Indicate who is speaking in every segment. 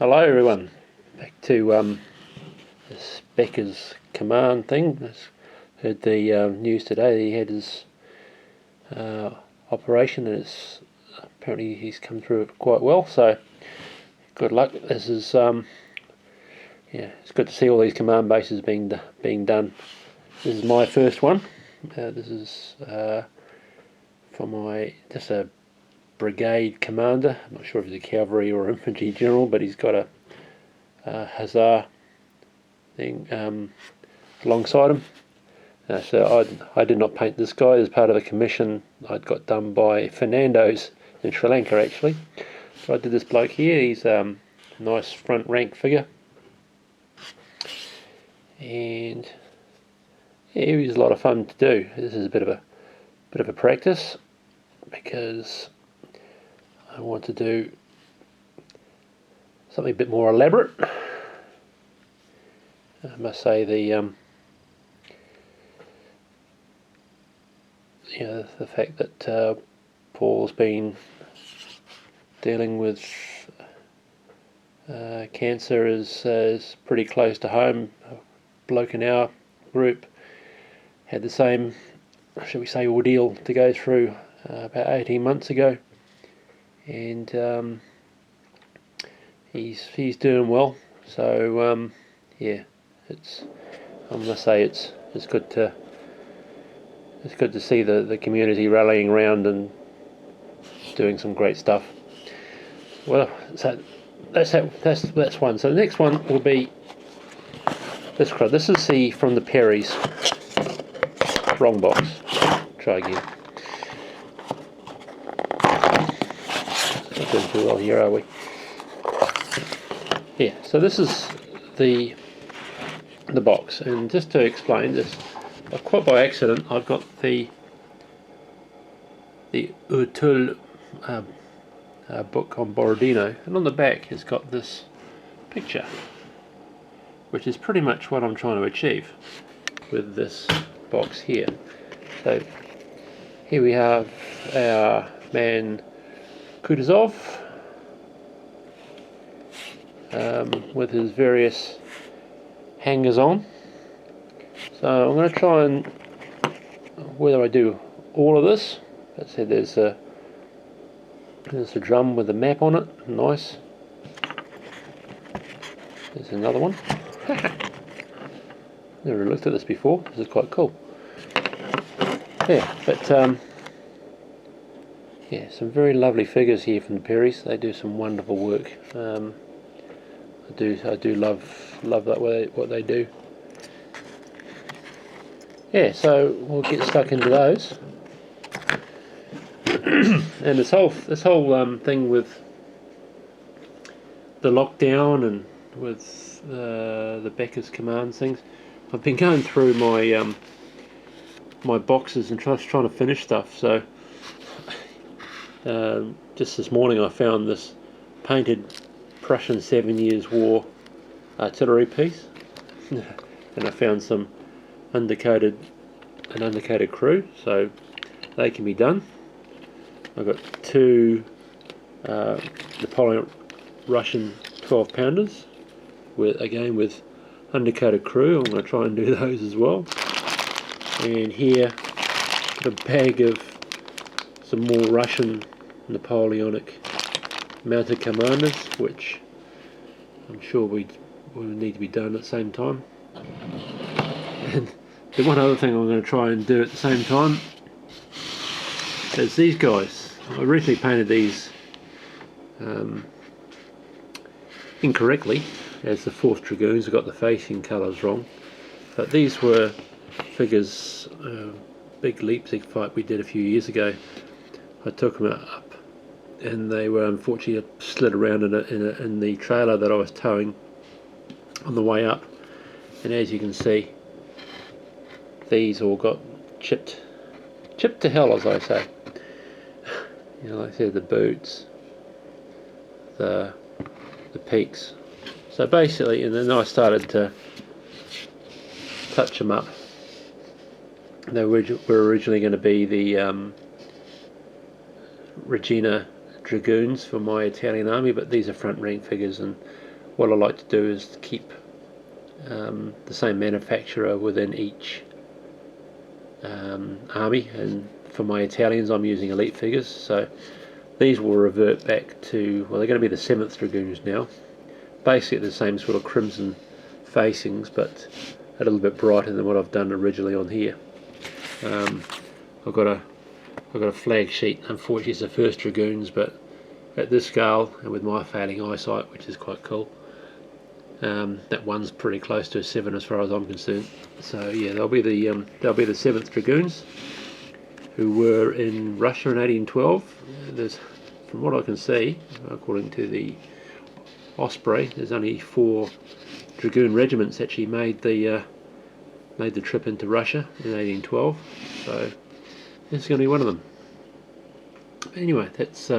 Speaker 1: Hello everyone, back to this Beccas Command thing. Just heard the news today that he had his operation, and apparently he's come through it quite well, so good luck. This is yeah, it's good to see all these command bases being done. This is my first one. This is for just a Brigade Commander. I'm not sure if he's a cavalry or infantry general, but he's got a Hussar thing alongside him. So I did not paint this guy as part of a commission I'd got done by Fernando's in Sri Lanka actually. So I did this bloke here. He's a nice front rank figure, and yeah, he was a lot of fun to do. This is a bit of a practice because I want to do something a bit more elaborate. I must say the fact that Paul's been dealing with cancer is pretty close to home. A bloke in our group had the same, shall we say, ordeal to go through about 18 months ago, and he's doing well. So yeah, I must say it's good to see the community rallying around and doing some great stuff. Well, so that's one. So the next one will be this crowd. This is from the Perry's. Wrong box. Try again. Not doing too well here, are we? Yeah. So this is the box, and just to explain this, quite by accident, I've got the Utul book on Borodino, and on the back it's got this picture, which is pretty much what I'm trying to achieve with this box here. So here we have our man Kutuzov with his various hangers on. So I'm going to try and, whether I do all of this, as I said, there's a drum with a map on it, nice. There's another one. Never looked at this before. This is quite cool. Yeah, but yeah, some very lovely figures here from the Perrys. They do some wonderful work. I do love that what they do. Yeah, so we'll get stuck into those. And this whole thing with the lockdown and with the Beccas Commands things, I've been going through my my boxes and trying to finish stuff. So just this morning I found this painted Prussian 7 Years War artillery piece, and I found some undercoated crew, so they can be done. I've got two Napoleonic Russian 12-pounders with undercoated crew. I'm going to try and do those as well. And here, a bag of some more Russian Napoleonic mounted commanders, which I'm sure will need to be done at the same time. And the one other thing I'm going to try and do at the same time is these guys. I originally painted these incorrectly as the 4th Dragoons. I got the facing colours wrong, but these were figures, big Leipzig fight we did a few years ago. I took them up, and they were unfortunately slid around in the trailer that I was towing on the way up, and as you can see, these all got chipped to hell, as I say. You know, like I said, the boots, the peaks. So basically, and then I started to touch them up. They were originally going to be the Regina dragoons for my Italian army, but these are front rank figures, and what I like to do is to keep the same manufacturer within each army, and for my Italians I'm using elite figures, so these will revert back to, well, they're going to be the 7th Dragoons now, basically the same sort of crimson facings but a little bit brighter than what I've done originally on here. I've got a flag sheet, unfortunately it's the 1st Dragoons, but at this scale and with my failing eyesight, which is quite cool, that one's pretty close to a 7 as far as I'm concerned. So yeah, they'll be the 7th Dragoons, who were in Russia in 1812. There's, from what I can see, according to the Osprey, there's only 4 Dragoon regiments actually made the trip into Russia in 1812. So this is going to be one of them. Anyway, that's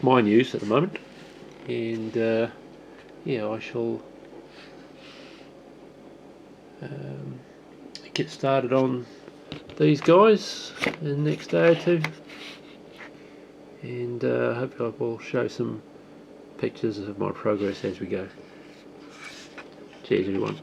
Speaker 1: my news at the moment, and yeah, I shall get started on these guys in the next day or two, and hopefully I will show some pictures of my progress as we go. Cheers everyone.